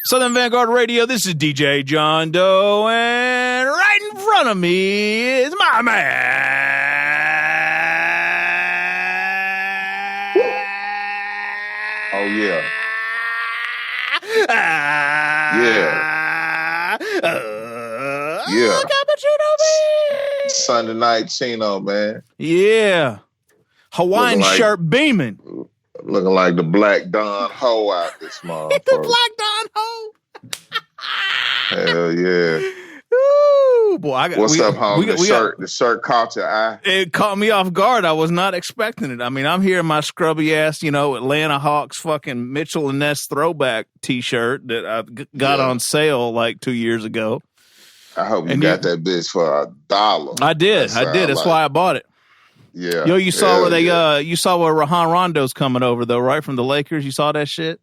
Southern Vanguard Radio, this is DJ John Doe, and right in front of me is my man. Oh, yeah. Yeah. Cappuccino bean. Sunday night Chino, man. Yeah. Hawaiian shirt beaming. Looking like the Black Don Ho out this month. The Black Don Ho. Hell yeah. Ooh, boy, What's up, homie? The shirt caught your eye. It caught me off guard. I was not expecting it. I mean, I'm here in my scrubby ass, Atlanta Hawks fucking Mitchell and Ness throwback T-shirt that I got on sale like 2 years ago. I hope you got that bitch for $1. I did. That's why I bought it. Yeah. Yo, you saw where you saw where Rajon Rondo's coming over though, right? From the Lakers. You saw that shit?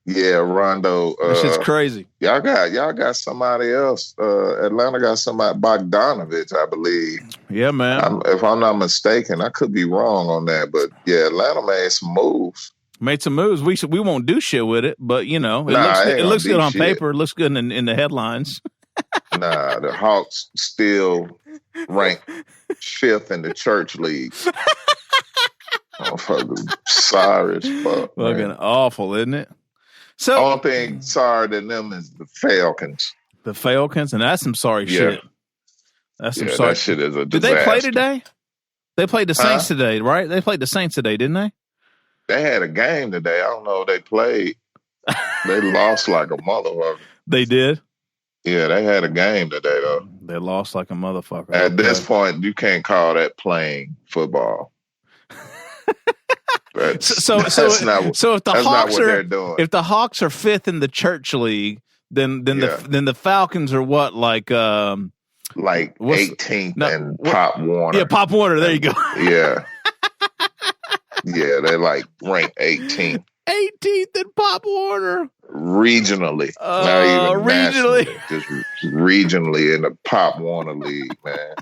Yeah, Rondo. That shit's crazy. Y'all got somebody else. Atlanta got somebody, Bogdanovich, I believe. Yeah, man. If I'm not mistaken, I could be wrong on that, but yeah, Atlanta made some moves. We won't do shit with it, but it looks good on paper. It looks good in the headlines. Nah, the Hawks still ranked 5th in the church league. Motherfucker, sorry as fuck. Fucking awful, isn't it? So only thing sorry than them is the Falcons. The Falcons, and that's some sorry shit. That's some sorry. That shit is a disaster. Did they play today? They played the Saints today, right? They played the Saints today, didn't they? They had a game today. I don't know if they played. They lost like a motherfucker. They did? Yeah, they had a game today, though. They lost like a motherfucker. At this point, you can't call that playing football. So if the Hawks are 5th in the church league, then the Falcons are what, like 18th and Pop Warner. Yeah, Pop Warner. There you go. Yeah, they're like ranked 18th. 18th and Pop Warner. Regionally, not even nationally, just regionally in the Pop Warner League, man,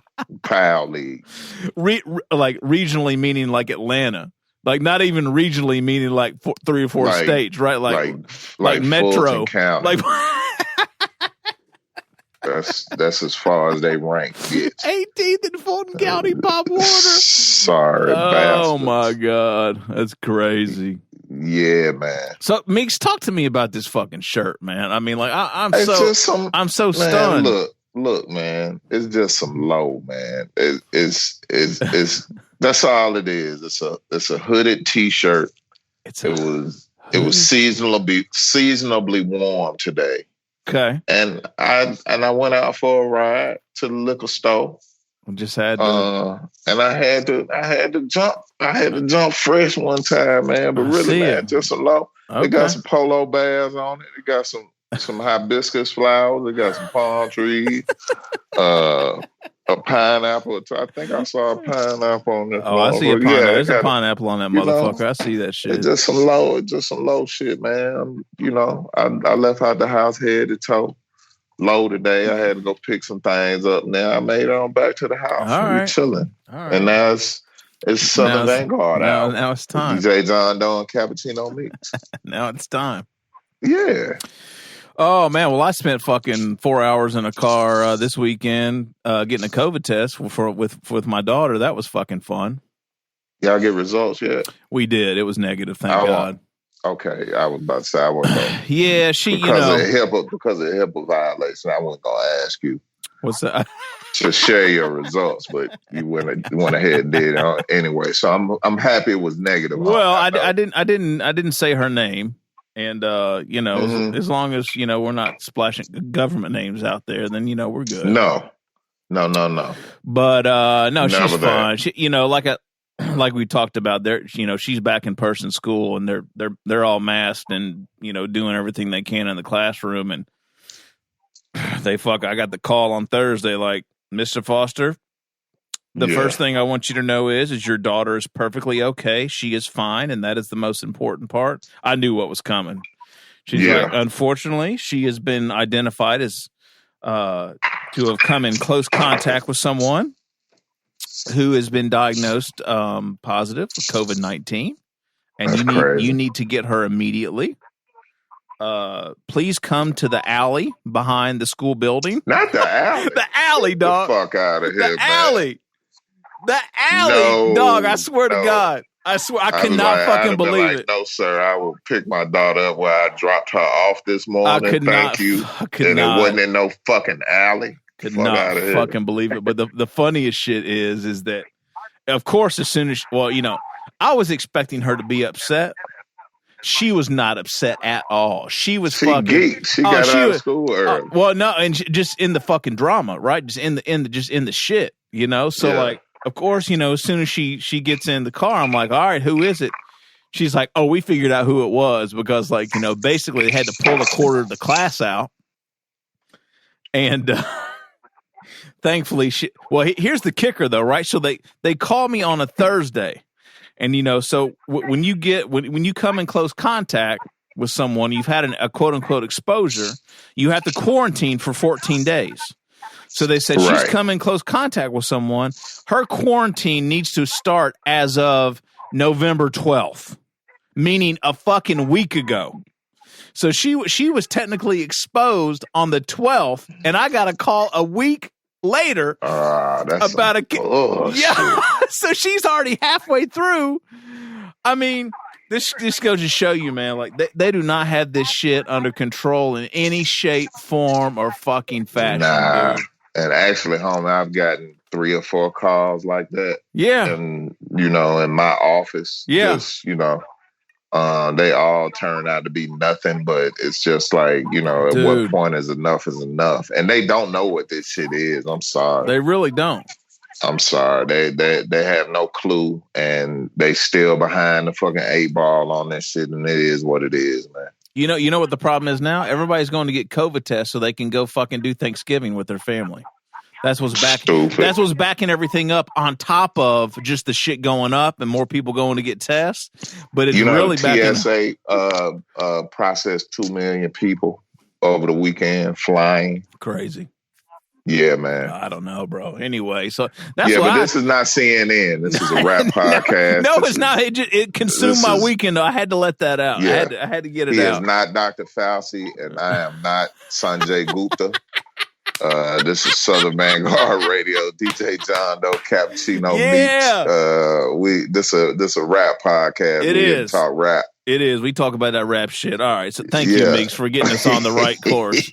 PAL League. Like regionally meaning like Atlanta. Like not even regionally meaning like 3 or 4 states, right? Like Metro. Like that's as far as they rank. 18th in Fulton County, Pop Warner. Sorry, oh my God, that's crazy. Yeah, man. So Meeks, talk to me about this fucking shirt, man. I mean, like I'm so stunned. Look, man. It's just some low, man. It's that's all it is. It's a hooded T-shirt. It was seasonably warm today. Okay. And I went out for a ride to the liquor store. Just had to, and I had to jump. I had to jump fresh one time, man. But really, man, just some low. Okay. It got some polo bears on it. It got some hibiscus flowers. It got some palm trees. A pineapple. I think I saw a pineapple on this. Oh, I see a pineapple. There's a pineapple on that motherfucker. I see that shit. It's just some low shit, man. I left out the house head to toe. Low today. I had to go pick some things up. Now I made it on back to the house. All right. We're chilling. All right. And now it's Southern Vanguard out. Now it's time. DJ John Doe and Cappuccino Mix. Now it's time. Yeah. Oh man, well I spent fucking 4 hours in a car this weekend getting a COVID test with my daughter. That was fucking fun. Y'all get results yet? We did. It was negative, thank God. Okay, I was about to say I wasn't going. Yeah, because of HIPAA violation. I wasn't going to ask you. What's that? To share your results, but you went ahead and did it anyway. So I'm happy it was negative. Well, I didn't say her name, and as long as we're not splashing government names out there, then we're good. No. But no, she's fine. She, like we talked about there, she's back in person school and they're all masked and, doing everything they can in the classroom. And I got the call on Thursday, like, Mr. Foster, the first thing I want you to know is your daughter is perfectly okay. She is fine. And that is the most important part. I knew what was coming. She's like, unfortunately, she has been identified as, to have come in close contact with someone who has been diagnosed positive with COVID-19, and you need to get her immediately please come to the alley behind the school building. Not the alley. The alley, dog. Get the fuck out of here, the alley. The alley, dog. I swear to God. I swear, I could not fucking believe it. No, sir. I will pick my daughter up where I dropped her off this morning. Thank you. And it wasn't in no fucking alley. Could not fucking believe it. But the funniest shit is that, of course, as soon as, I was expecting her to be upset. She was not upset at all. She was fucking geeked. She got out of school early. Well, no, and just in the fucking drama, right? Just in the shit, So like, of course, as soon as she gets in the car, I'm like, all right, who is it? She's like, oh, we figured out who it was because, like, basically they had to pull a quarter of the class out, and thankfully, here's the kicker though, right? So they call me on a Thursday. And, so when you come in close contact with someone, you've had a quote unquote exposure, you have to quarantine for 14 days. So they said she's come in close contact with someone. Her quarantine needs to start as of November 12th, meaning a fucking week ago. So she was technically exposed on the 12th, and I got a call a week later about so she's already halfway through. I mean, this goes to show you, man, like they do not have this shit under control in any shape, form, or fucking fashion. Nah. Dude. And actually, homie, I've gotten 3 or 4 calls like that. Yeah. And in my office. Yeah. Just, they all turn out to be nothing, but it's just like, at what point is enough? And they don't know what this shit is. I'm sorry. They really don't. I'm sorry. They have no clue, and they still behind the fucking 8 ball on that shit, and it is what it is, man. You know what the problem is now? Everybody's going to get COVID tests so they can go fucking do Thanksgiving with their family. That's what's back. Stupid. That's what's backing everything up on top of just the shit going up and more people going to get tests. But it's really TSA processed 2 million people over the weekend flying. Crazy. Yeah, man. I don't know, bro. Anyway, so that's this is not CNN. This is a rap podcast. No, it's not. It consumed my weekend. I had to let that out. Yeah. I had to get it out. He is not Dr. Fauci, and I am not Sanjay Gupta. This is Southern Vangard Radio, DJ John Doe, Cappuccino Beach. This a rap podcast. It is. Talk rap. It is. We talk about that rap shit. All right. So thank you, Meeks, for getting us on the right course.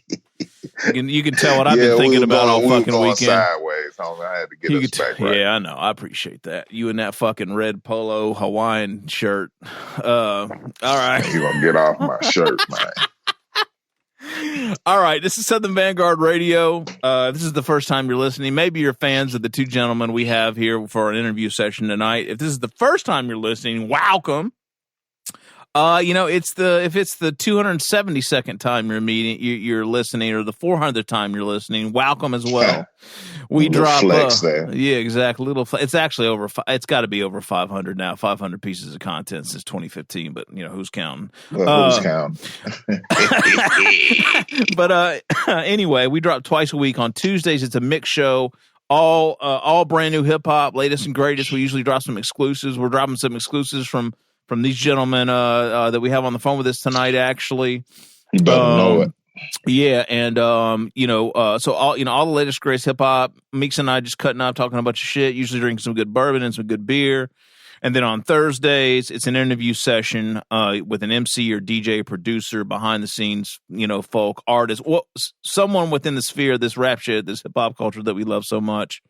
You can tell what I've been thinking about all fucking weekend. Sideways, homie. I had to get us back right. Yeah, I know. I appreciate that. You in that fucking red polo Hawaiian shirt. All right. You're going to get off my shirt, man. All right, this is Southern Vangard Radio. This is the first time you're listening. Maybe you're fans of the 2 gentlemen we have here for an interview session tonight. If this is the first time you're listening, welcome. If it's the 272nd time you're listening, or the 400th time you're listening, welcome as well. We drop flex there. Yeah, exactly. It's actually it's got to be over 500 now. 500 pieces of content since 2015, but who's counting? Well, who's counting? But anyway, we drop twice a week on Tuesdays. It's a mix show. All brand new hip hop, latest and greatest. We usually drop some exclusives. We're dropping some exclusives from these gentlemen that we have on the phone with us tonight, actually. You better know it. Yeah, and so all the latest greatest hip hop. Meeks and I just cutting up, talking a bunch of shit. Usually drinking some good bourbon and some good beer. And then on Thursdays, it's an interview session with an MC or DJ, producer, behind the scenes, folk, artist, someone within the sphere of this rap shit, this hip hop culture that we love so much.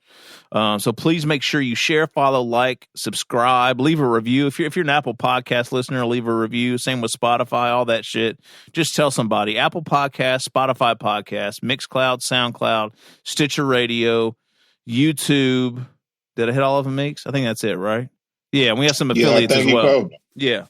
So please make sure you share, follow, like, subscribe, leave a review. If you're an Apple Podcast listener, leave a review. Same with Spotify, all that shit. Just tell somebody. Apple Podcast, Spotify Podcast, Mixcloud, SoundCloud, Stitcher Radio, YouTube. Did I hit all of them, Meeks? I think that's it, right? Yeah, and we have some affiliates as well. Yeah.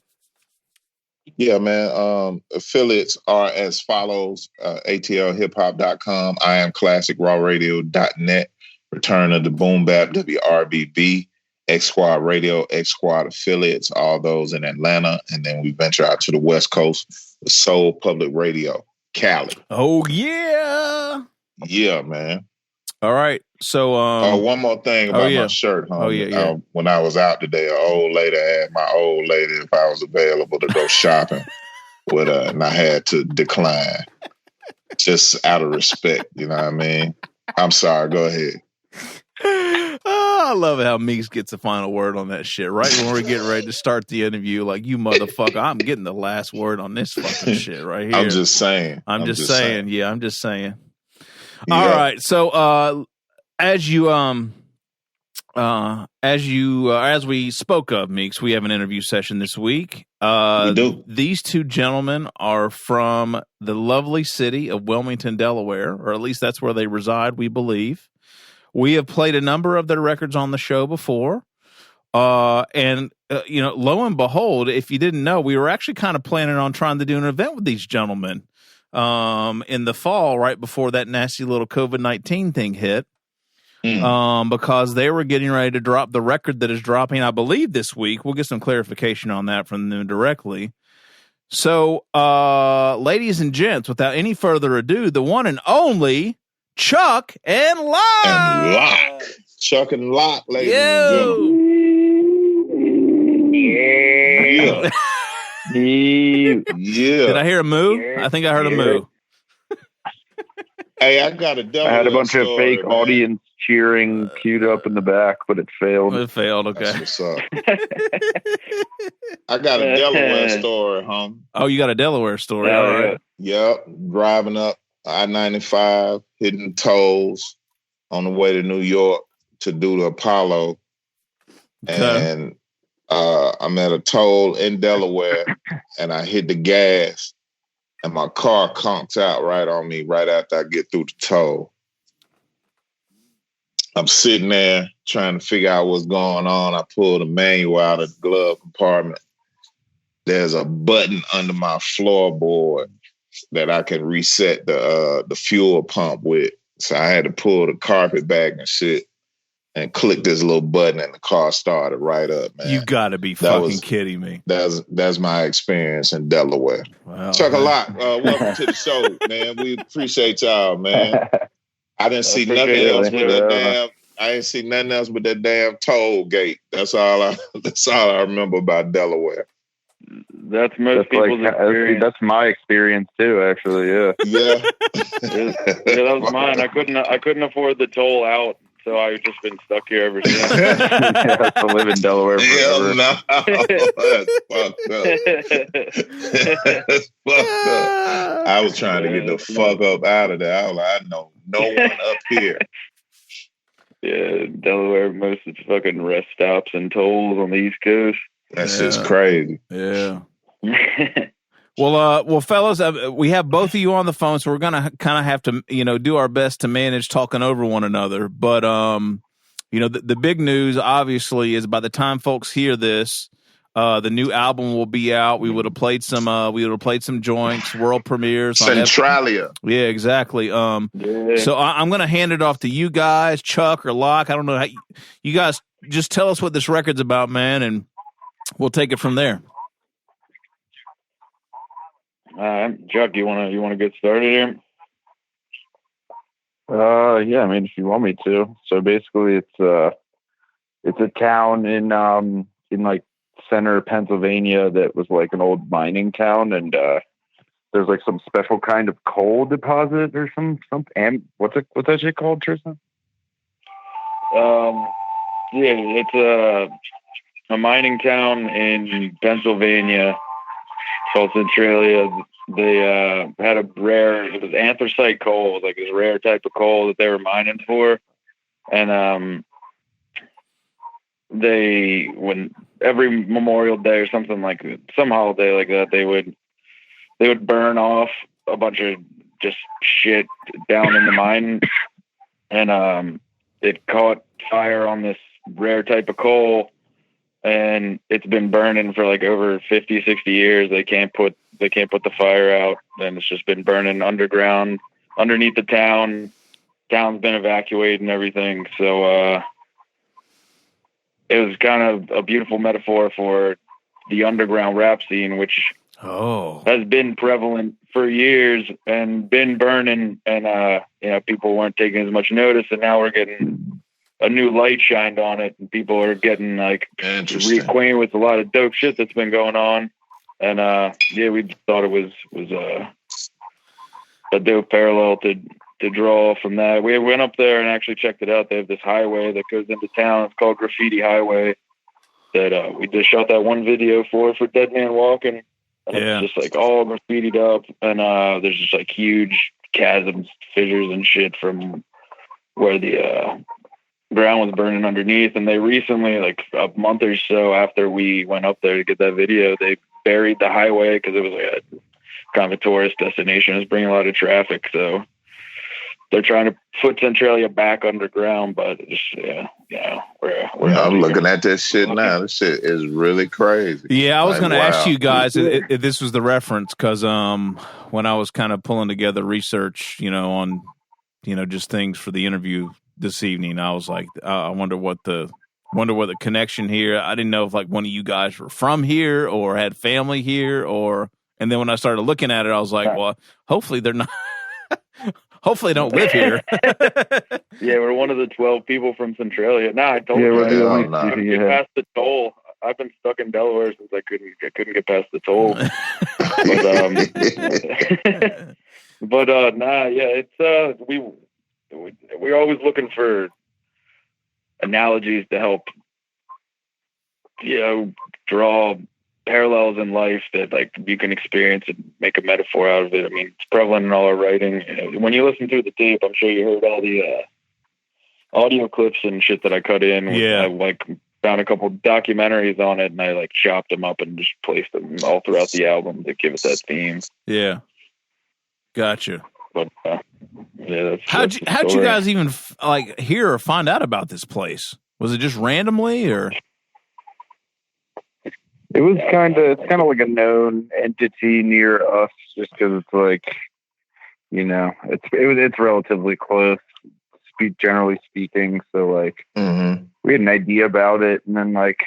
Yeah, man. Affiliates are as follows: atlhiphop.com, IamClassicRawRadio.net, Return of the BoomBap, WRBB, X Squad Radio, X Squad affiliates, all those in Atlanta, and then we venture out to the West Coast with Soul Public Radio, Cali. Oh yeah, yeah, man. All right. So one more thing about my shirt, huh? Oh yeah. When I was out today, an old lady asked my old lady if I was available to go shopping and I had to decline just out of respect. You know what I mean? I'm sorry. Go ahead. Oh, I love it how Meeks gets the final word on that shit. Right when we're getting ready to start the interview, like, you motherfucker, I'm getting the last word on this fucking shit right here. I'm just saying. I'm just saying. Yeah, I'm just saying. Yeah. All right. So as we spoke of, Meeks, we have an interview session this week. We do. These two gentlemen are from the lovely city of Wilmington, Delaware, or at least that's where they reside, we believe. We have played a number of their records on the show before. Lo and behold, if you didn't know, we were actually kind of planning on trying to do an event with these gentlemen in the fall, right before that nasty little COVID-19 thing hit. Because they were getting ready to drop the record that is dropping, I believe, this week. We'll get some clarification on that from them directly. So, ladies and gents, without any further ado, the one and only Chuck and Locke. Chuck and Locke, ladies and gentlemen. Yeah. Did I hear a moo? I think I heard a moo. Hey, I got a Delaware I had a bunch story, of fake audience cheering queued up in the back, but it failed. It failed, okay. That's what's up. I got a Delaware story, homie. Oh, you got a Delaware story, all right. Yep, driving up I-95, hitting tolls on the way to New York to do the Apollo. Okay. And I'm at a toll in Delaware, and I hit the gas, and my car conks out right on me right after I get through the toll. I'm sitting there trying to figure out what's going on. I pull the manual out of the glove compartment. There's a button under my floorboard that I can reset the fuel pump with. So I had to pull the carpet back and shit and click this little button, and the car started right up, man. You gotta be fucking kidding me. That's my experience in Delaware. Wow, Chuck a lot. Welcome to the show, man. We appreciate y'all, man. I didn't see nothing else but that damn. I ain't see nothing else but that damn toll gate. That's all I remember about Delaware. That's most people's experience. That's my experience too, actually. Yeah. Yeah. That was mine. I couldn't afford the toll out, so I've just been stuck here ever since. I have to live in Delaware forever. No. That's fucked up. That's fucked up. I was trying to get the fuck up out of there. I was like, I know no one up here. Yeah, Delaware, most of the fucking rest stops and tolls on the East Coast. That's just crazy. Yeah. Well, fellas, we have both of you on the phone, so we're gonna kind of have to, do our best to manage talking over one another. But the big news, obviously, is by the time folks hear this, the new album will be out. We would have played some joints, world premieres. Centralia. Yeah, exactly. So I'm gonna hand it off to you guys, Chuck or Locke. I don't know how you guys just tell us what this record's about, man, and we'll take it from there. Chuck, you wanna get started here? Yeah, I mean, if you want me to. So basically, it's a town in like center Pennsylvania that was like an old mining town, and there's like some special kind of coal deposit or something. And what's that shit called, Tristan? Yeah, it's a mining town in Pennsylvania called Centralia. They had it was anthracite coal, like this rare type of coal that they were mining for, and when every Memorial Day or some holiday like that, they would burn off a bunch of just shit down in the mine, and it caught fire on this rare type of coal, and it's been burning for like over 50, 60 years. They can't put the fire out, and it's just been burning underground underneath the town. Town's been evacuated and everything, so it was kind of a beautiful metaphor for the underground rap scene, which has been prevalent for years and been burning, and people weren't taking as much notice, and now we're getting a new light shined on it, and people are getting like reacquainted with a lot of dope shit that's been going on. And we thought it was a dope parallel to draw from that. We went up there and actually checked it out. They have this highway that goes into town. It's called Graffiti Highway. That we just shot that one video for Dead Man Walking. And it's just like all graffitied up, and there's just like huge chasms, fissures, and shit from where the ground was burning underneath. And they recently, like a month or so after we went up there to get that video, they buried the highway because it was like a kind of a tourist destination. It was bringing a lot of traffic, so they're trying to put Centralia back underground. But just I'm looking at this shit now. This shit is really crazy. Yeah, I was going to ask you guys if this was the reference, because when I was kind of pulling together research, on just things for the interview this evening, I was like, I wonder what the connection here. I didn't know if like one of you guys were from here or had family here, and then when I started looking at it, I was like, well, hopefully they're not. Hopefully, they don't live here. Yeah, we're one of the 12 people from Centralia. I told you, I couldn't get past the toll. I've been stuck in Delaware since I couldn't get past the toll. It's we're always looking for analogies to help, draw parallels in life that like you can experience and make a metaphor out of it. I mean, it's prevalent in all our writing. When you listen through the tape, I'm sure you heard all the audio clips and shit that I cut in. I like found a couple documentaries on it, and I like chopped them up and just placed them all throughout the album to give it that theme. Yeah, gotcha. But how'd you guys even like hear or find out about this place? Was it just randomly, or? It was it's kind of like a known entity near us, just because it's like, it's relatively close, generally speaking. So like, we had an idea about it, and then like,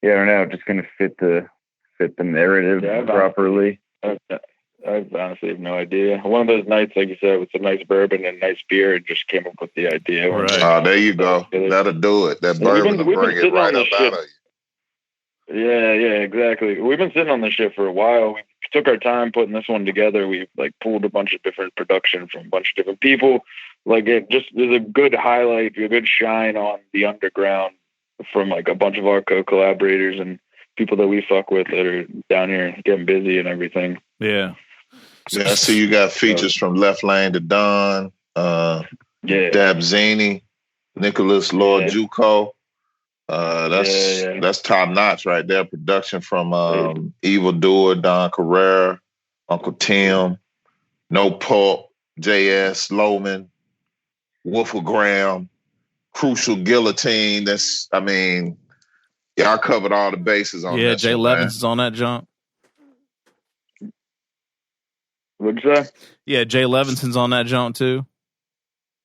I don't know, just gonna fit the narrative properly. I honestly have no idea. One of those nights, like you said, with some nice bourbon and nice beer, it just came up with the idea. Right. Oh, there you go. That'll do it. That bourbon will bring it right up out of you. Yeah, exactly. We've been sitting on this shit for a while. We took our time putting this one together. We like pulled a bunch of different production from a bunch of different people. Like it just is a good highlight, a good shine on the underground from like a bunch of our co-collaborators and people that we fuck with that are down here getting busy and everything. Yeah. I see you got features from Left Lane Didon, Dapzini, NICKLEUS and JUCO. That's top notch right there. Production from Evilldewer, Don Carrera, Uncle Tim, No Pulp, JS, Loman, Wolfagram, Crucial Guillotine. Y'all covered all the bases on that. Yeah, Jay Levinson's on that jump. What'd you say? Yeah, Jay Levinson's on that jump too.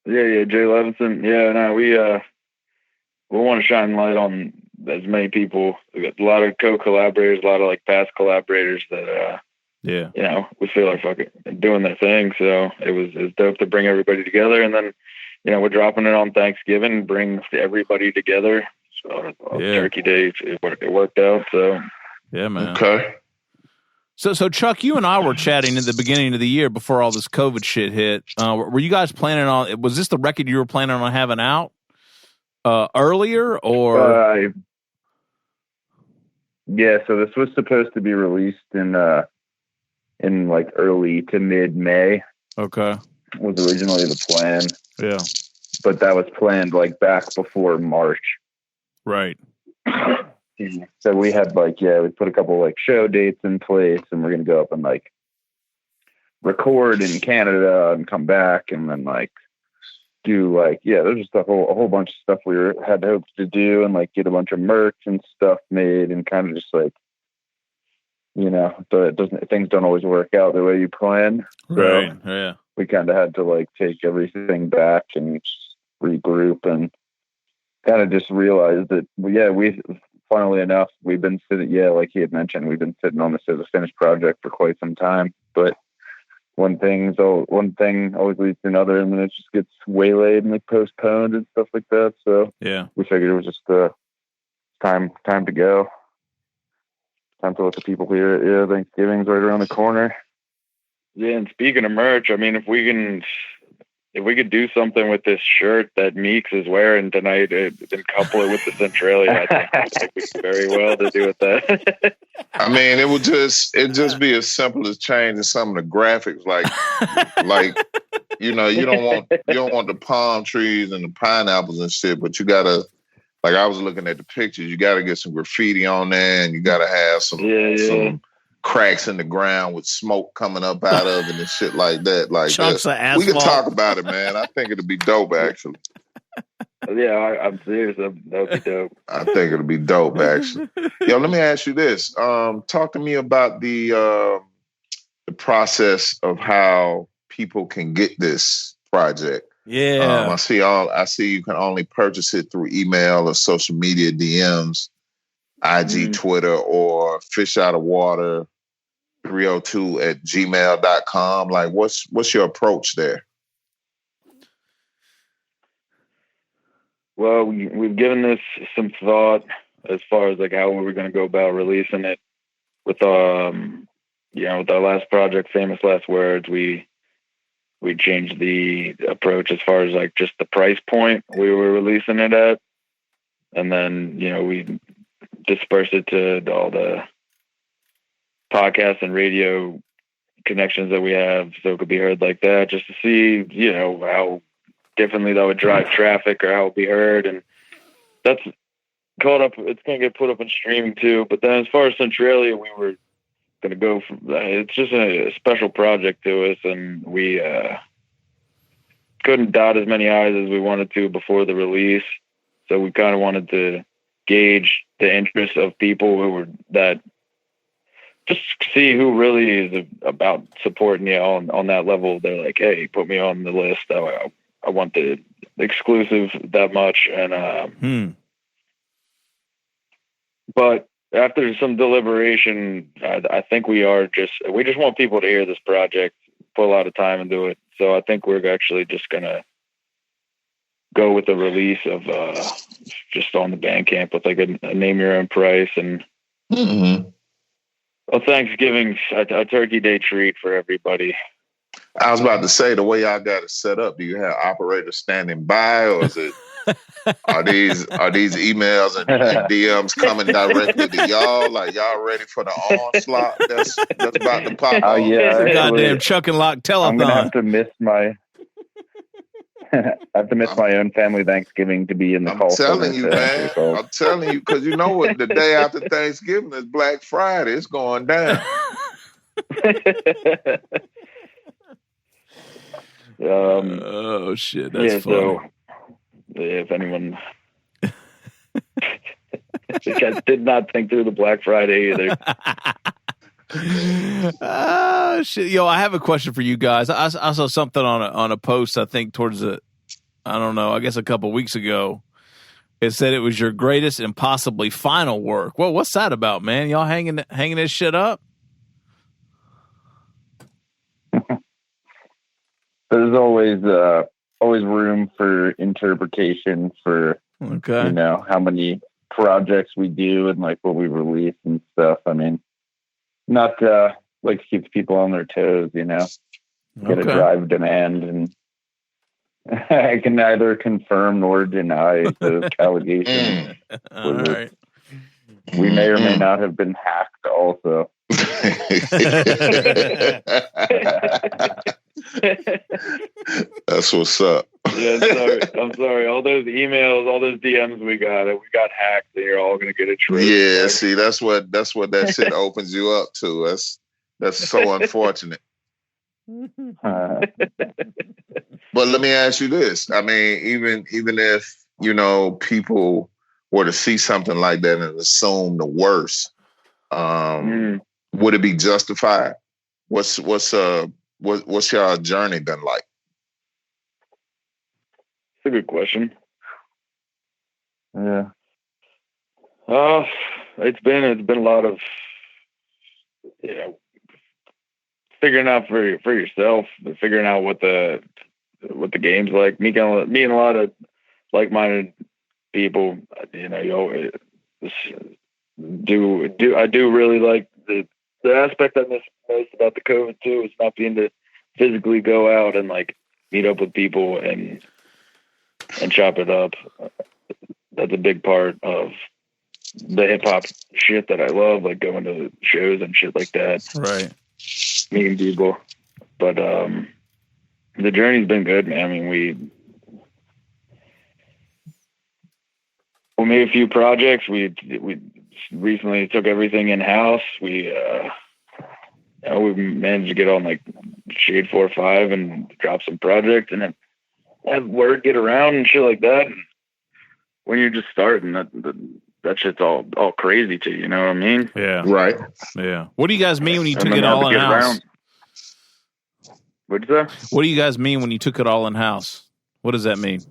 Yeah, Jay Levinson. Yeah, no, we want to shine light on as many people. We got a lot of co-collaborators, a lot of like past collaborators that we feel are fucking doing their thing. So it was dope to bring everybody together, and then we're dropping it on Thanksgiving, brings everybody together. So Turkey Day, it worked out. So yeah, man. Okay. So Chuck, you and I were chatting at the beginning of the year before all this COVID shit hit. Were you guys planning on? Was this the record you were planning on having out earlier, or? Yeah, so this was supposed to be released in like early to mid May. Okay, was originally the plan. Yeah, but that was planned like back before March. Right. So we had we put a couple like show dates in place, and we're gonna go up and like record in Canada and come back, and then like do there's just a whole bunch of stuff we had hopes to do, and like get a bunch of merch and stuff made, and kind of just like so things don't always work out the way you plan. Right. So yeah. We kind of had to like take everything back and regroup, and kind of just realize that we funnily enough, we've been sitting, like he had mentioned, we've been sitting on this as a finished project for quite some time, but one thing always leads to another, and then it just gets waylaid and like postponed and stuff like that. So yeah, we figured it was just time to go. Time to let the people hear it. Yeah, Thanksgiving's right around the corner. Yeah, and speaking of merch, I mean, if we could do something with this shirt that Meeks is wearing tonight and couple it with the Centralia, I think we could very well to do with that. I mean, it'd just be as simple as changing some of the graphics, like you don't want the palm trees and the pineapples and shit, but you gotta, like I was looking at the pictures, you gotta get some graffiti on there, and you gotta have some cracks in the ground with smoke coming up out of it and shit like that. Like chunks of asphalt. We can talk about it, man. I think it'll be dope, actually. Yeah, I'm serious. That would be dope. I think it'll be dope, actually. Yo, let me ask you this. Talk to me about the process of how people can get this project. Yeah. I see you can only purchase it through email or social media DMs, IG, Twitter, or Fish Out of Water 302 at gmail.com. Like, what's your approach there? Well, we've given this some thought as far as like how we're going to go about releasing it. With with our last project, Famous Last Words, we changed the approach as far as like just the price point we were releasing it at, and then we dispersed it to all the podcast and radio connections that we have, so it could be heard like that, just to see how differently that would drive traffic or how it would be heard. And that's caught up. It's going to get put up in streaming too. But then as far as Centralia, we were going to go from, it's just a special project to us, and we couldn't dot as many I's as we wanted to before the release. So we kind of wanted to gauge the interest of people who were that, just see who really is about supporting you on that level. They're like, hey, put me on the list. I want the exclusive that much. And but after some deliberation, I think we just want people to hear this project, put a lot of time into it. So I think we're actually just gonna go with the release of just on the Bandcamp with like a name your own price and a Thanksgiving, a Turkey Day treat for everybody. I was about to say, the way y'all got it set up, do you have operators standing by, or is it are these emails and DMs coming directly to y'all? Like, y'all ready for the onslaught that's about to pop off? Yeah, goddamn Chuck and Lock telethon. I'm gonna have to miss my own family Thanksgiving to be in the call. I'm telling you, man. I'm telling you, because you know what? The day after Thanksgiving is Black Friday. It's going down. Oh shit, that's funny. So if anyone I did not think through the Black Friday either. Shit. Yo, I have a question for you guys. I saw something on a post, I think towards I guess a couple weeks ago. It said it was your greatest and possibly final work. Well, what's that about, man? Y'all hanging this shit up? There's always room for interpretation for how many projects we do and like what we release and stuff. I mean, not like keeps people on their toes, get a drive demand, and I can neither confirm nor deny those allegations. All right. We may or may not have been hacked also. That's what's up. Yeah, I'm sorry. All those emails, all those DMs we got hacked, and you're all gonna get a treat. Yeah, see, that's what that shit opens you up to. That's so unfortunate. But let me ask you this. I mean, even if, people were to see something like that and assume the worst, would it be justified? What's y'all journey been like? It's a good question. Yeah. It's been a lot of figuring out for yourself, figuring out what the game's like. Meeting a lot of like-minded people. I do really like the aspect I miss most about the COVID too is not being to physically go out and like meet up with people and chop it up. That's a big part of the hip hop shit that I love, like going to shows and shit like that. Right. Meeting people. But the journey's been good, man. I mean, we made a few projects. We recently took everything in house. We managed to get on like Shade 4-5 and drop some projects and then have word get around and shit like that. And when you're just starting, that shit's all crazy to you. You know what I mean? Yeah. Right. Yeah. What do you guys mean when you took it all in house? What's that? What do you guys mean when you took it all in house? What does that mean?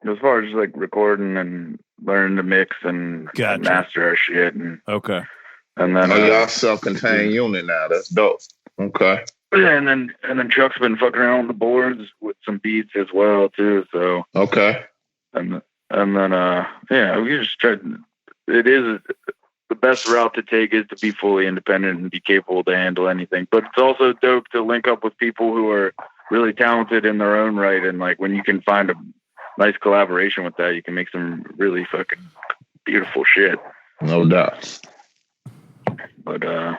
As far as like recording and learning to mix and master our shit. And, okay. And then y'all self-contained unit now. That's dope. Okay. Yeah, and then Chuck's been fucking around on the boards with some beats as well too. So okay. And then we just tried. It is the best route to take is to be fully independent and be capable to handle anything. But it's also dope to link up with people who are really talented in their own right. And like when you can find a nice collaboration with that, you can make some really fucking beautiful shit. No doubt. But I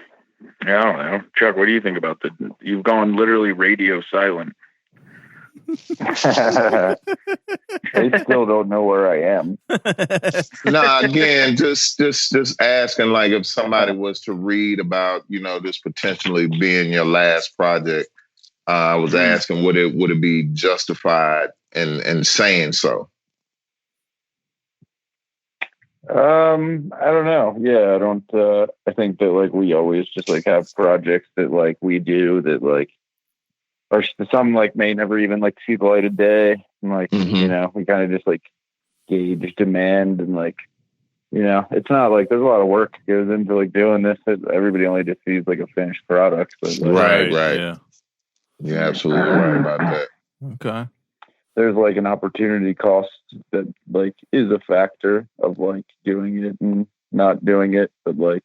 don't know. Chuck, what do you think about you've gone literally radio silent? I still don't know where I am. Again, just asking, like, if somebody was to read about, this potentially being your last project, I was asking, would it be justified in saying so? I don't know. Yeah, I don't. I think that like we always just like have projects that like we do that like, or some like may never even like see the light of day. And like, we kind of just like gauge demand and like, it's not like there's a lot of work that goes into like doing this. Everybody only just sees like a finished product. So, right. Yeah. You're absolutely right about that. Okay. There's like an opportunity cost that like is a factor of like doing it and not doing it, but like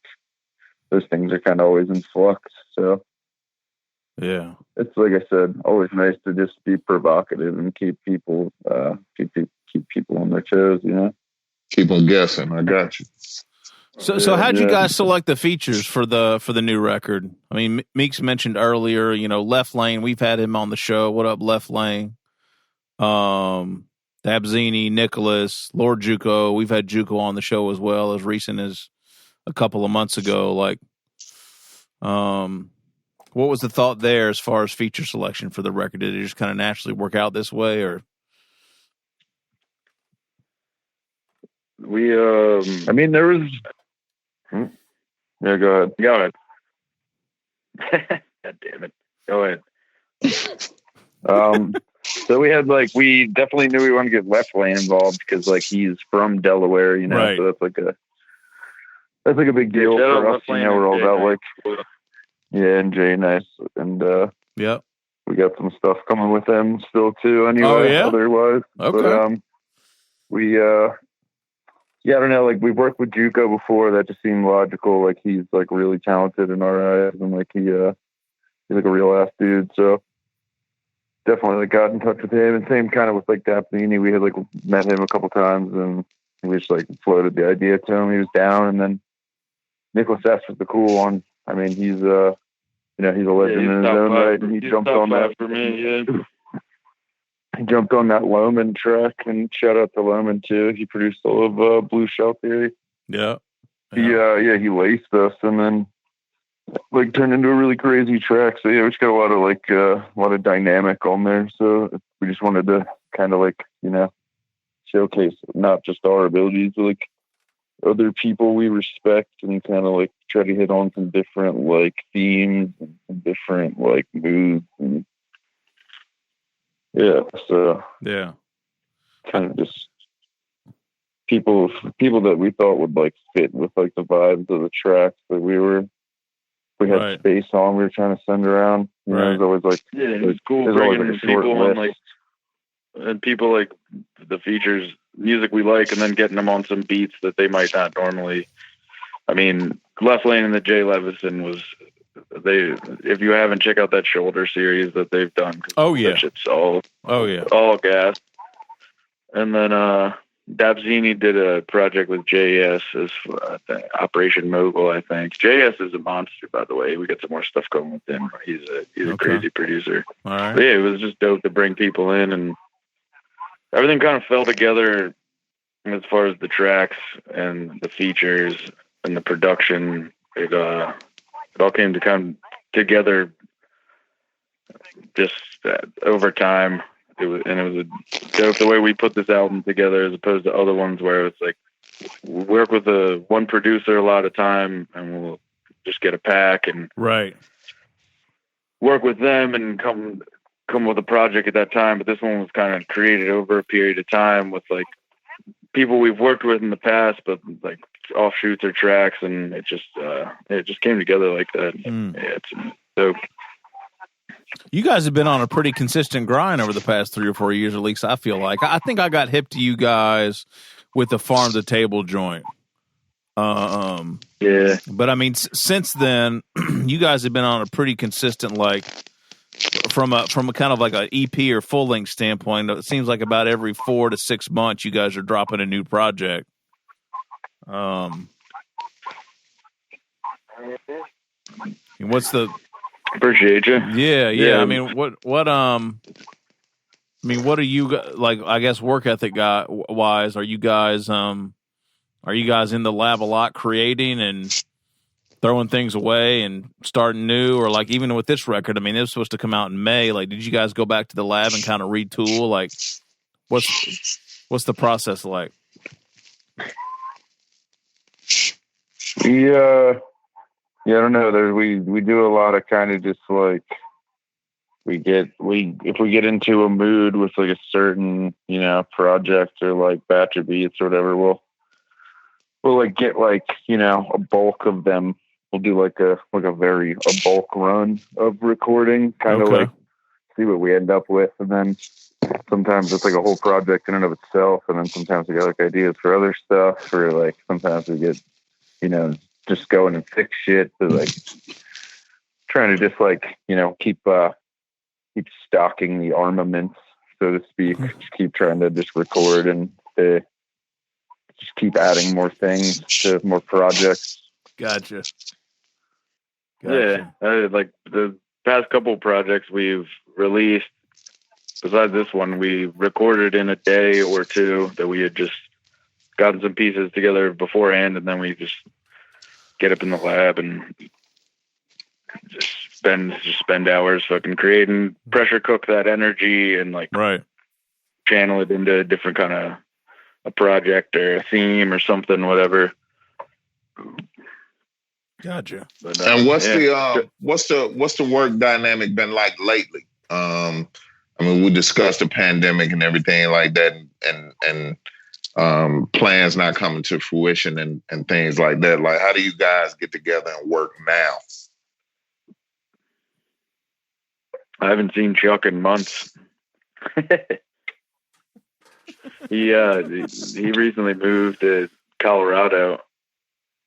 those things are kind of always in flux. So yeah, it's like I said, always nice to just be provocative and keep people keep people on their toes. Keep them guessing. I got you. So how'd you guys select the features for the new record? I mean, Meeks mentioned earlier, Left Lane. We've had him on the show. What up, Left Lane? Dapzini, NICKLEUS, Lord JUCO. We've had JUCO on the show as well, as recent as a couple of months ago. Like, what was the thought there as far as feature selection for the record? Did it just kind of naturally work out this way, or? We, I mean, there was. Yeah, go ahead. God damn it. Go ahead. So we had we definitely knew we wanted to get Left Lane involved because he's from Delaware, right. So that's a big deal for us. We're all about and Jay, nice, and yep, we got some stuff coming with them still too. Anyway, oh, yeah? Otherwise, okay. But we I don't know. We've worked with JUCO before. That just seemed logical. He's really talented in our eyes, and he's a real ass dude. So definitely got in touch with him. And same kind of with Dapzini. We had met him a couple times, and we just floated the idea to him. He was down, and then NICKLEUS was the cool one. I mean, he's he's a legend in his own right, and he jumped on that for me. Yeah. He jumped on that Loman track, and shout out to Loman too. He produced all of Blue Shell Theory. Yeah. He laced us, and then turned into a really crazy track. So yeah, we just got a lot of dynamic on there. So we just wanted to kind of showcase not just our abilities, but other people we respect, and kind of try to hit on some different themes and different moods and. Yeah, so yeah, kind of just people that we thought would fit with the vibes of the tracks that we had right. space on. We were trying to send around. Right. It was always it was cool bringing people on and people the features music we like, and then getting them on some beats that they might not normally. I mean, Left Lane and the JLVSN was if you haven't, check out that Shoulder series that they've done. Oh yeah, that shit's all gas. And then Dapzini did a project with JS as Operation Mogul, I think. JS is a monster, by the way. We got some more stuff going with him. He's a crazy producer. All right. But yeah, it was just dope to bring people in, and everything kind of fell together as far as the tracks and the features and the production. It all came to come together just over time. It was a dope the way we put this album together, as opposed to other ones where it's like we work with one producer a lot of time, and we'll just get a pack and work with them and come with a project at that time. But this one was kind of created over a period of time with like people we've worked with in the past, but like offshoots or tracks, and it just came together like that. Yeah, it's dope. You guys have been on a pretty consistent grind over the past 3 or 4 years, at least I feel like. I think I got hip to you guys with the Farm to Table joint. Yeah. But I mean, since then, you guys have been on a pretty consistent, like, from a kind of like an EP or full length standpoint. It seems like about every 4 to 6 months, you guys are dropping a new project. What's the? Appreciate you. Yeah. I mean, what are you like? I guess work ethic wise, are you guys in the lab a lot, creating and throwing things away and starting new, or like even with this record? I mean, it was supposed to come out in May. Like, did you guys go back to the lab and kind of retool? Like, what's the process like? Yeah, I don't know. We do a lot of kind of just like if we get into a mood with like a certain, project or like batch of beats or whatever, we'll like get like, a bulk of them. We'll do like a bulk run of recording, kind of like see what we end up with. And then sometimes it's like a whole project in and of itself. And then sometimes we get like ideas for other stuff, or like sometimes we get, just going and fix shit, to like trying to just like, keep stocking the armaments, so to speak. Just keep trying to just record and just keep adding more things to more projects. Gotcha. Yeah, like the past couple of projects we've released, besides this one, we recorded in a day or two that we had just gotten some pieces together beforehand, and then we just get up in the lab and just spend hours fucking creating, pressure cook that energy, and like channel it into a different kind of a project or a theme or something, whatever. Gotcha. But, and what's the work dynamic been like lately? I mean, we discussed the pandemic and everything like that, and plans not coming to fruition and things like that. Like, how do you guys get together and work now? I haven't seen Chuck in months. He recently moved to Colorado.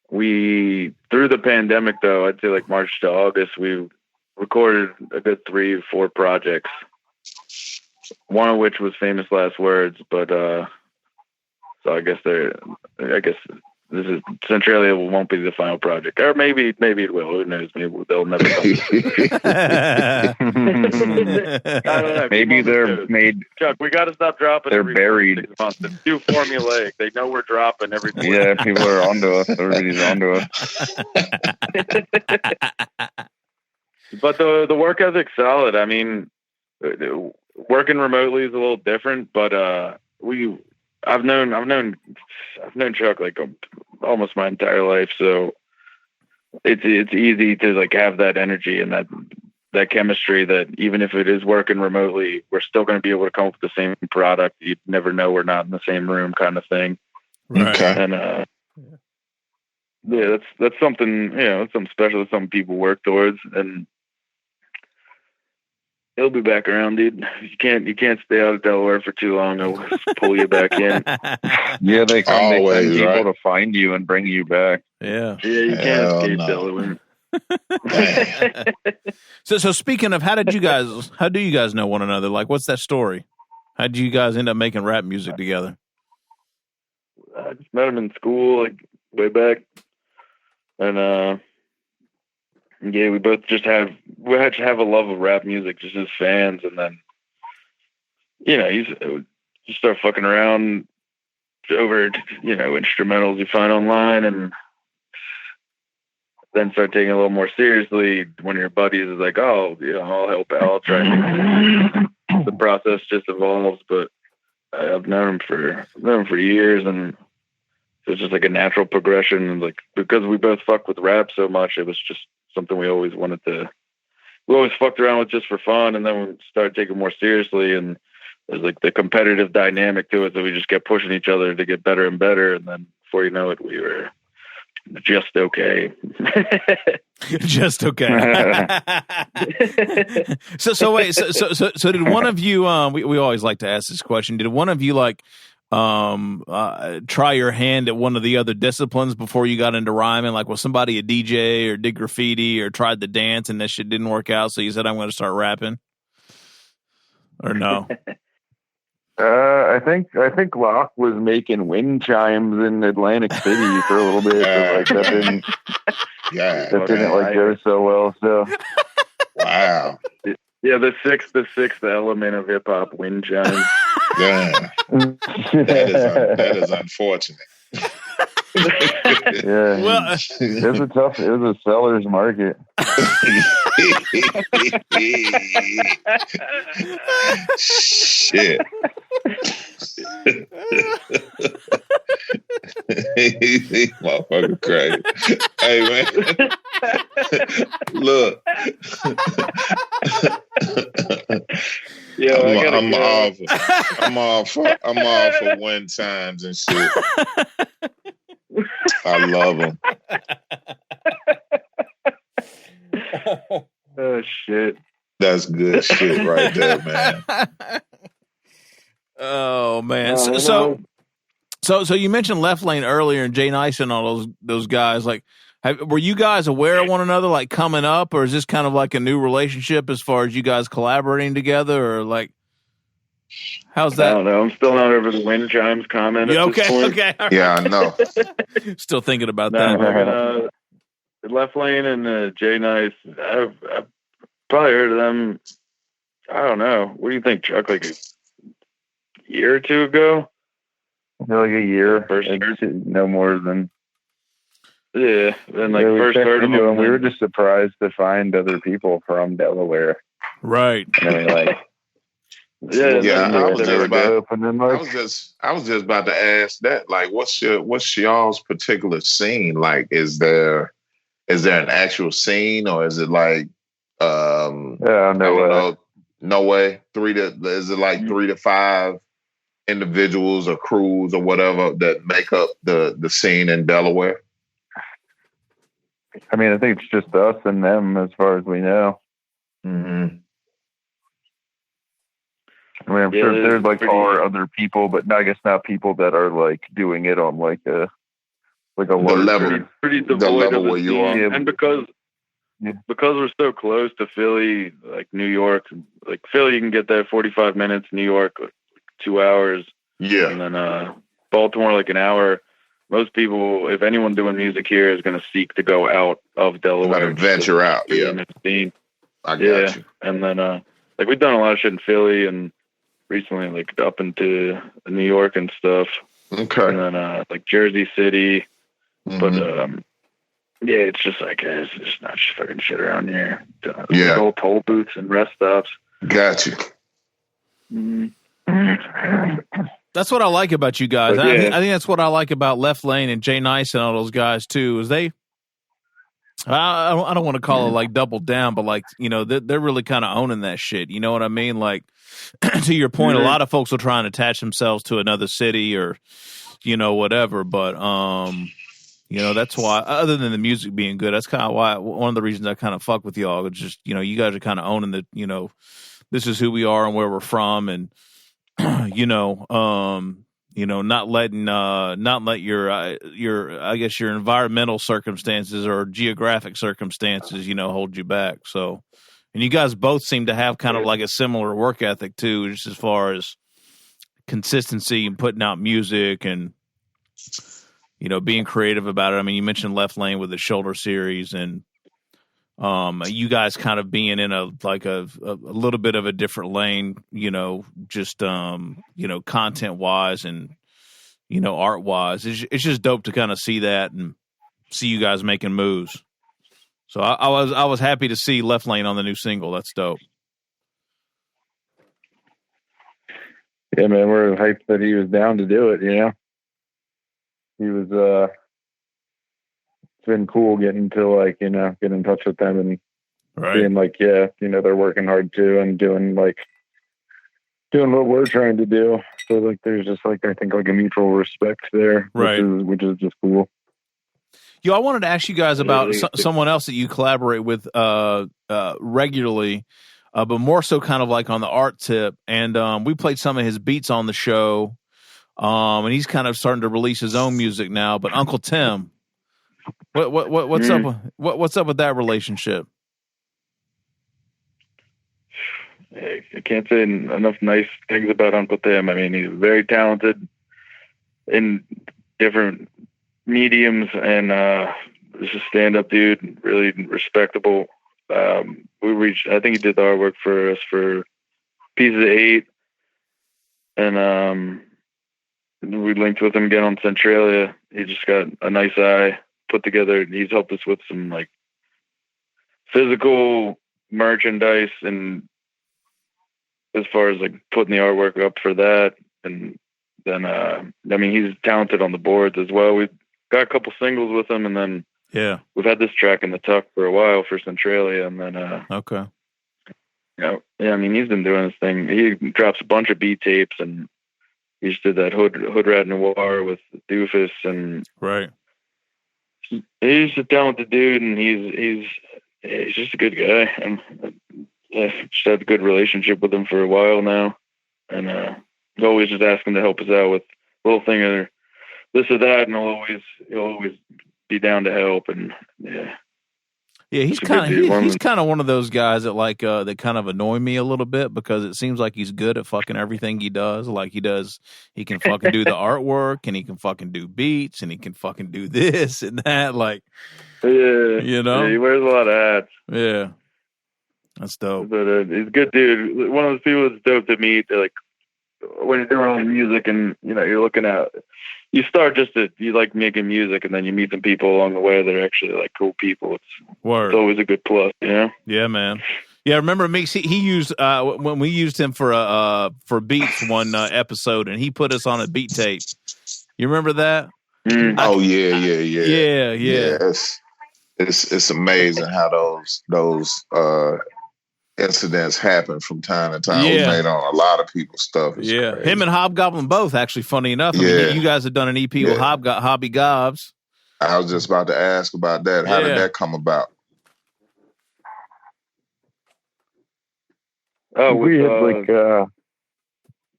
Through the pandemic though, I'd say like March to August, we recorded a good 3 or 4 projects. One of which was Famous Last Words, but so I guess this is Centralia won't be the final project, or maybe it will. Who knows? Maybe they'll never come. I don't know. Maybe they're made. Chuck, we got to stop dropping. They're buried. It's too formulaic. They know we're dropping every. Yeah, people are onto us. Everybody's onto us. But the work ethic's solid. I mean, working remotely is a little different, but I've known Chuck like almost my entire life, so it's easy to like have that energy and that chemistry that even if it is working remotely, we're still going to be able to come up with the same product. You'd never know we're not in the same room, kind of thing. Right. And that's something, that's something special that some people work towards. And He'll be back around, dude. You can't stay out of Delaware for too long. They'll pull you back in. Yeah, they send people right? to find you and bring you back. Yeah. Yeah, you can't escape Delaware. So speaking of, how do you guys know one another? Like, what's that story? How did you guys end up making rap music together? I just met him in school, like way back, and yeah, we had to have a love of rap music, just as fans, and then you start fucking around over instrumentals you find online, and then start taking it a little more seriously. One of your buddies is like, "Oh, I'll help out. I'll try." The process just evolves, but I've known him for years, and it's just like a natural progression. And like, because we both fuck with rap so much, it was just something we always wanted to. We always fucked around with just for fun, and then we started taking it more seriously. And there's like the competitive dynamic to it, that we just kept pushing each other to get better and better. And then before you know it, we were just okay. Just okay. So wait, so did one of you? We always like to ask this question. Did one of you try your hand at one of the other disciplines before you got into rhyming? Like, was somebody a DJ or did graffiti or tried the dance and that shit didn't work out, so you said, I'm going to start rapping? Or no? I think Locke was making wind chimes in Atlantic City for a little bit. So that didn't go so well. So wow. Yeah, the sixth element of hip hop, wind chimes. Yeah, that is unfortunate. Yeah, well, it was a seller's market. Shit. Motherfucker crazy. Hey man, look. Yeah, I'm all for wind chimes and shit. I love them. Oh shit, that's good shit right there, man. Oh man, so you mentioned Left Lane earlier and Jay Nice and all those guys. Like, were you guys aware of one another, like coming up, or is this kind of like a new relationship as far as you guys collaborating together, or like? How's that? I don't know. I'm still not over the wind chimes comment. Okay. Right. Yeah, I know. Still thinking about that. Left Lane and Jay Nice. I've probably heard of them. I don't know. What do you think, Chuck? Like a year or two ago? Like a year. No more than. Yeah. Then first heard of them. We were just surprised to find other people from Delaware. Right. And then I was just about to ask that. Like, what's y'all's particular scene? Like, is there an actual scene, or is it like no way? Is it like 3 to 5 individuals or crews or whatever that make up the scene in Delaware? I mean, I think it's just us and them as far as we know. Mm-hmm. I mean, I'm sure there's like other people, but I guess not people that are like doing it on like a level, pretty devoid of where you are. And because we're so close to Philly, like New York, like Philly, you can get there 45 minutes. New York, like 2 hours. Yeah, and then Baltimore, like an hour. Most people, if anyone doing music here, is going to seek to go out of Delaware, venture out. Yeah, I got you. And then like we've done a lot of shit in Philly and recently, like up into New York and stuff. Okay. And then like Jersey City. Mm-hmm. But yeah, it's just like it's just not fucking shit around here. Yeah. Old toll booths and rest stops. Got you. Mm-hmm. That's what I like about you guys. I think that's what I like about Left Lane and Jay Nice and all those guys too. Is they? I don't want to call it like double down, but like they're really kind of owning that shit. You know what I mean? Like to your point, a lot of folks will try and attach themselves to another city or whatever. But that's why. Other than the music being good, that's kind of why one of the reasons I kind of fuck with y'all. It's just you guys are kind of owning the this is who we are and where we're from, and not let your I guess your environmental circumstances or geographic circumstances, hold you back. So, and you guys both seem to have kind of like a similar work ethic too, just as far as consistency and putting out music and, being creative about it. I mean, you mentioned Left Lane with the Shoulder series, and you guys kind of being in a little bit of a different lane, just content wise and art wise. It's just dope to kind of see that and see you guys making moves. So I was happy to see Left Lane on the new single. That's dope. Yeah, man, we're hyped that he was down to do it. He was. It's been cool getting to get in touch with them and being they're working hard too and doing what we're trying to do. So there's just I think a mutual respect there, right? Which is just cool. I wanted to ask you guys about someone else that you collaborate with regularly, but more so kind of like on the art tip. And we played some of his beats on the show, and he's kind of starting to release his own music now. But Uncle Tim. What's up? What's up with that relationship? I can't say enough nice things about Uncle Tim. I mean, he's very talented in different mediums, and he's a stand-up dude, really respectable. I think he did the artwork for us for Pieces of 8, and we linked with him again on Centralia. He just got a nice eye put together. He's helped us with some physical merchandise, and as far as putting the artwork up for that. And then he's talented on the boards as well. We've got a couple singles with him, and then we've had this track in the tuck for a while for Centralia, and then okay. I mean, he's been doing his thing. He drops a bunch of beat tapes, and he just did that Hood Rat Noir with Doofus, and right. He's a talented dude, and he's just a good guy, and just had a good relationship with him for a while now, and always just ask him to help us out with a little thing or this or that, and he'll always be down to help, and he's kind of one of those guys that that kind of annoy me a little bit, because it seems like he's good at fucking everything he does. He can fucking do the artwork, and he can fucking do beats, and he can fucking do this and that. He wears a lot of hats. Yeah, that's dope. But he's a good dude. One of those people that's dope to meet. When you're doing all the music, and you're looking at. You start you like making music, and then you meet some people along the way that are actually cool people. It's always a good plus, Yeah, man. Yeah, remember Meeks? He used when we used him for beats one episode, and he put us on a beat tape. You remember that? Oh yeah. Yeah. It's amazing how those incidents happen from time to time. We made on a lot of people's stuff. It's crazy. Him and Hobgoblin both, actually, funny enough. I mean, you guys have done an EP with Hobby Gobs. I was just about to ask about that. How did that come about? Oh, we had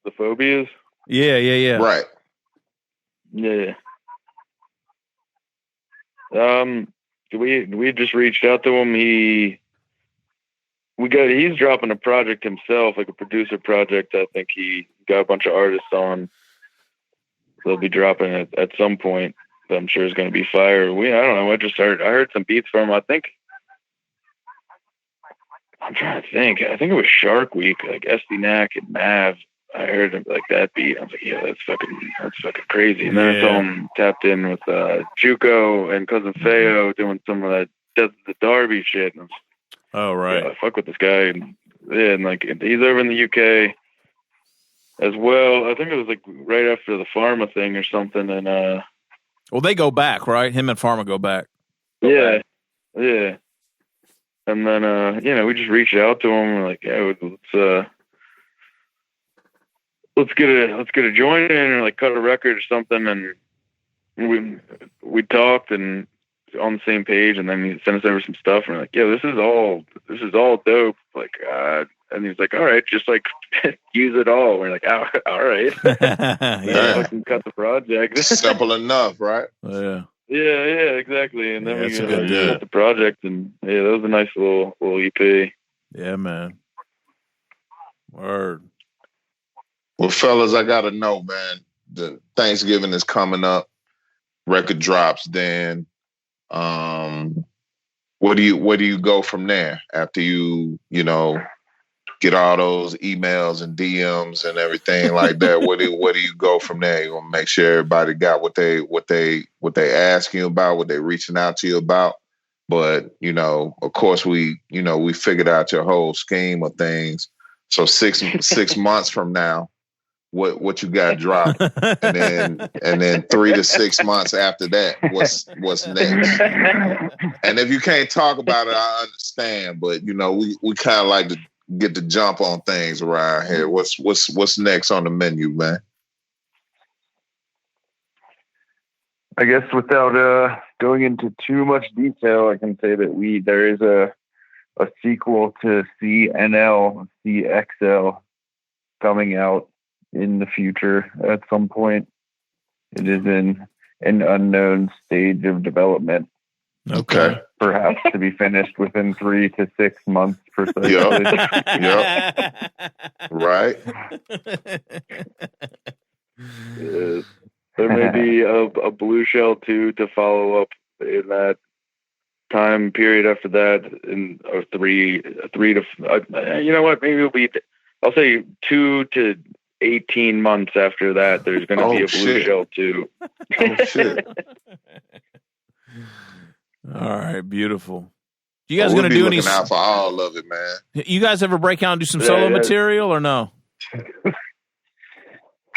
the phobias. Yeah. Right. Yeah. We just reached out to him. He's dropping a project himself, a producer project. I think he got a bunch of artists on. They'll be dropping it at some point. I'm sure it's going to be fire. I don't know. I heard some beats from him. I'm trying to think. I think it was Shark Week, SD and Mav. I heard that beat. I was like, yeah, that's fucking crazy. And then I saw him tapped in with JUCO and Cousin Feo doing some of that the Darby shit. And oh, right. I fuck with this guy. And he's over in the UK as well. I think it was right after the Pharma thing or something. And well, they go back, right? Him and Pharma go back. Yeah. And then we just reached out to him. We're like, yeah, let's get a joint in, or cut a record or something. And we talked and on the same page, and then he sent us over some stuff, and we're like, yeah, this is all dope. And he's like, all right, just like use it all. We're like, oh, all right. Fucking cut the project. Simple enough, right? Yeah. Yeah, exactly. And then we cut the project, and that was a nice little EP. Yeah, man. Word. Well, fellas, I gotta know, man. The Thanksgiving is coming up. Record drops then. Where do you go from there after you get all those emails and DMs and everything like that? Where do you go from there? You want to make sure everybody got what they asking you about, what they reaching out to you about. But of course, we figured out your whole scheme of things. So six months from now, what you got dropped, and then 3 to 6 months after that, what's next? And if you can't talk about it, I understand. But we kind of like to get the jump on things around here. What's next on the menu, man? I guess without going into too much detail, I can say that there is a sequel to CXL coming out in the future at some point. It is in an unknown stage of development. Okay. Perhaps to be finished within 3 to 6 months precisely. Yep. Right. There may be a Blue Shell 2 to follow up in that time period after that, or three to you know what? Maybe it'll be. I'll say 2 to 18 months after that. There's going to be a Blue Shell 2. Oh shit! All right, beautiful. You guys going to do any? Looking out for all of it, man. You guys ever break out and do some solo material or no?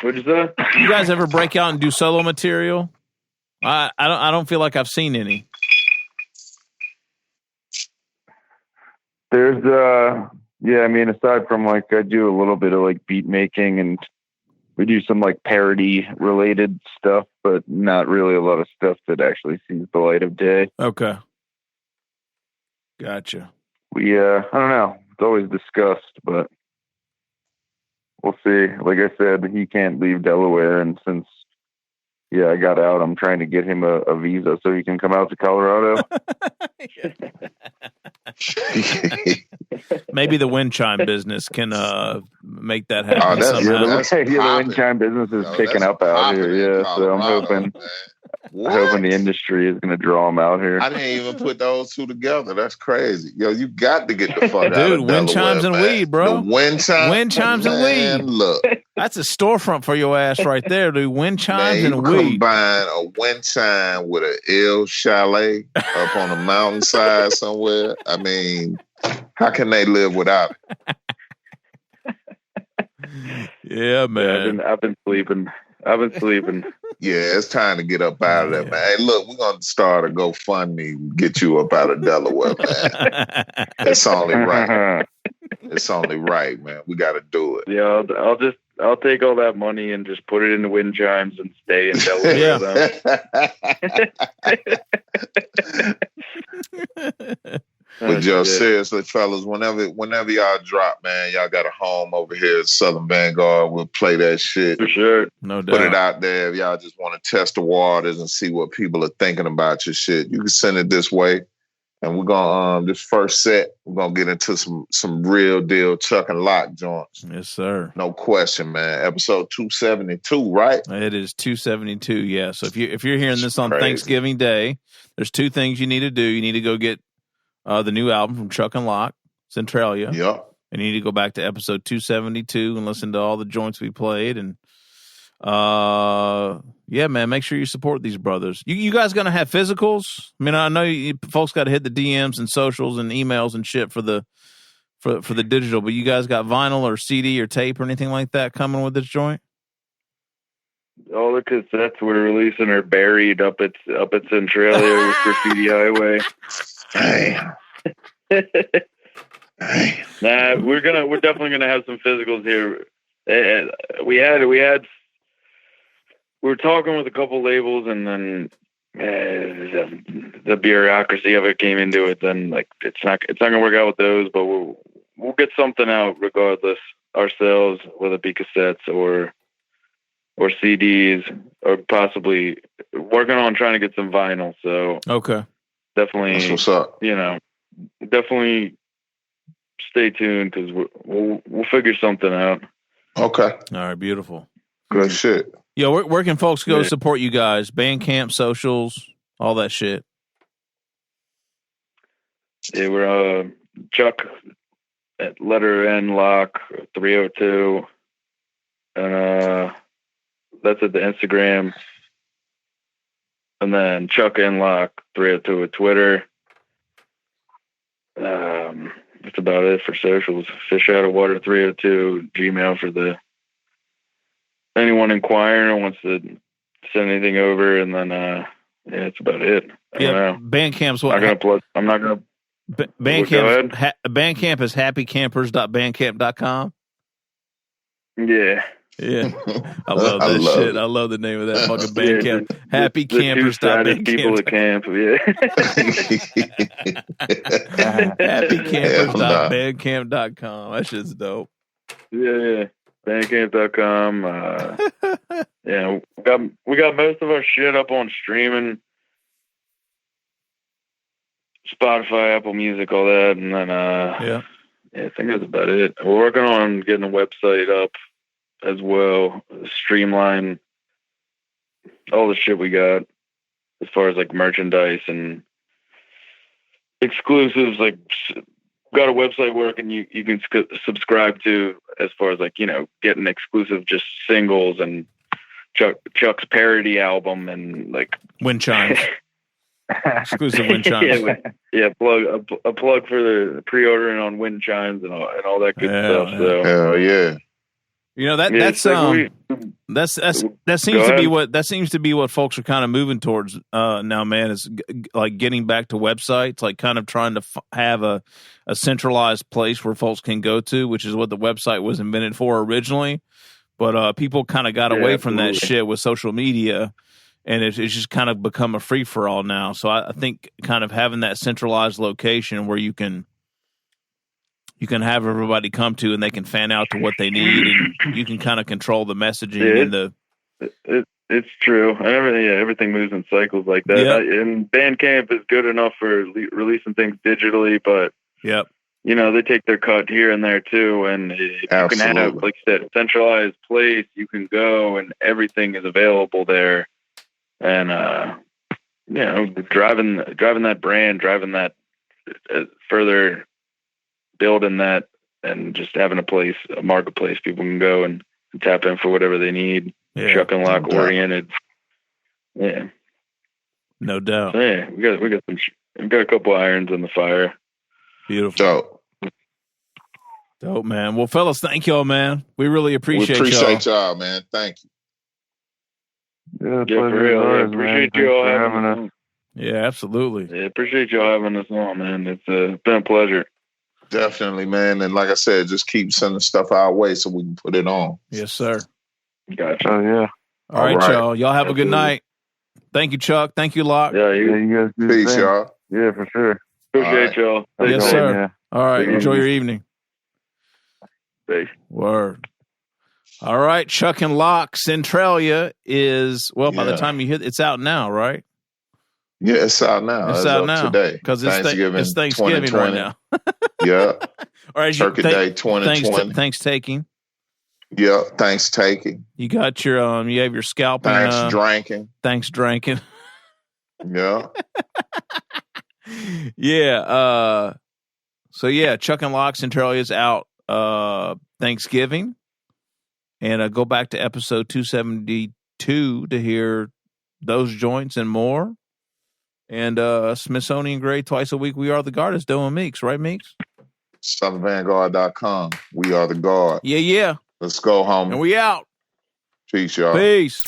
What'd you say? You guys ever break out and do solo material? I don't feel like I've seen any. There's I mean, aside from I do a little bit of beat making, and we do some parody related stuff, but not really a lot of stuff that actually sees the light of day. Okay. Gotcha. We I don't know. It's always discussed, but we'll see. Like I said, he can't leave Delaware, and since I got out, I'm trying to get him a visa so he can come out to Colorado. Maybe the wind chime business can make that happen somehow. The wind chime business is picking up out here. Yeah, so I'm hoping the industry is going to draw them out here. I didn't even put those two together. That's crazy. Yo, you got to get the fuck out of Dude, wind chimes and weed, bro. The wind chimes and weed. Look. That's a storefront for your ass right there, dude. Wind chimes and weed. Combine a wind chime with an ill chalet up on a mountainside somewhere. I mean, how can they live without it? Yeah, man. I've been sleeping. Yeah, it's time to get up out of there, man. Hey, look, we're going to start a GoFundMe and get you up out of Delaware, man. It's only right. It's only right, man. We got to do it. Yeah, I'll take all that money and just put it in the wind chimes and stay in Delaware. But yo, seriously, fellas, whenever y'all drop, man, y'all got a home over here at Southern Vanguard. We'll play that shit. For sure. No doubt. Put it out there. If y'all just want to test the waters and see what people are thinking about your shit, you can send it this way. And we're gonna this first set, we're gonna get into some real deal Chuck and Lock joints. Yes, sir. No question, man. Episode 272, right? It is 272, yeah. So if you're hearing this on Thanksgiving Day, there's two things you need to do. You need to go get the new album from Chuck and Lock, Centralia. Yep. And you need to go back to episode 272 and listen to all the joints we played. And yeah, man, make sure you support these brothers. You guys gonna have physicals? I mean, I know folks got to hit the DMs and socials and emails and shit for the digital, but you guys got vinyl or CD or tape or anything like that coming with this joint? All the cassettes we're releasing are buried up at Centralia with Graffiti Highway. Nah, we're definitely gonna have some physicals here. We were talking with a couple labels, and then the bureaucracy of it came into it. Then it's not gonna work out with those, but we'll get something out regardless ourselves, whether it be cassettes or CDs, or possibly working on trying to get some vinyl. So okay, definitely, that's what's up. Definitely stay tuned because we'll figure something out. Okay, all right, beautiful, good shit. Yo, where can folks go support you guys? Bandcamp, socials, all that shit. Yeah, we're Chuck at letter N Lock 302, and that's at the Instagram, and then Chuck N Lock 302 at Twitter. That's about it for socials. Fish Out of Water 302 Gmail for anyone inquiring or wants to send anything over, and then that's about it. Bandcamp's what? I'm not gonna. Bandcamp is happycampers.bandcamp.com. Yeah. I love that shit. I love the name of that fucking Bandcamp. Happycampers.bandcamp. People at camp, Happycampers.bandcamp.com. That shit's dope. Yeah. Bandcamp.com. We got most of our shit up on streaming. Spotify, Apple Music, all that, and then I think that's about it. We're working on getting a website up as well, streamline all the shit we got as far as like merchandise and exclusives. Like, got a website working you can subscribe to as far as like getting exclusive just singles and Chuck's parody album and like wind chimes. Exclusive wind chimes. Plug for the pre-ordering on wind chimes and all that good stuff. So hell yeah. That seems to be what folks are kind of moving towards now, man. Is like getting back to websites, like kind of trying to have a centralized place where folks can go to, which is what the website was invented for originally. But people kind of got away from that shit with social media. And it's just kind of become a free for all now. So I think kind of having that centralized location where you can have everybody come to and they can fan out to what they need, and you can kind of control the messaging and the. It's true, and everything moves in cycles like that. Yep. And Bandcamp is good enough for releasing things digitally, but they take their cut here and there too. And if you can have, like you said, a centralized place, you can go and everything is available there. And driving that brand, driving that further, building that, and just having a marketplace people can go and tap in for whatever they need. Chuck and Lock oriented. Yeah, no doubt. So, we got a couple irons in the fire. Beautiful. Dope, man. Well, fellas, thank y'all, man. We really appreciate y'all, man. Thank you. Yeah, for real. Appreciate you all having us. Yeah, absolutely. Yeah, appreciate y'all having us on, man. It's been a pleasure. Definitely, man. And like I said, just keep sending stuff our way so we can put it on. Yes, sir. Gotcha. Oh, yeah. All right, y'all. Y'all have a good night. Thank you, Chuck. Thank you, Locke. Yeah, you guys do. Peace, y'all. Yeah, for sure. Appreciate y'all. Yes, sir. Yeah. All right. Enjoy your evening. Thanks. Word. All right, Chuck and Locke, Centralia is, by the time you hear it's out now, right? Yeah, it's out now. It's out now today. Because it's Thanksgiving right now. Yeah. All right, Turkey Day 2020. Thanks taking. Yeah, thanks taking. You got your you have your scalping. Thanks drinking. Thanks drinking. Yeah. Yeah. So yeah, Chuck and Locke, Centralia is out Thanksgiving. And go back to episode 272 to hear those joints and more. And Smithsonian Grade twice a week. We Are the Guard is doing Meeks, right, Meeks? SouthernVanguard.com. We Are the Guard. Yeah. Let's go, homie. And we out. Peace, y'all. Peace.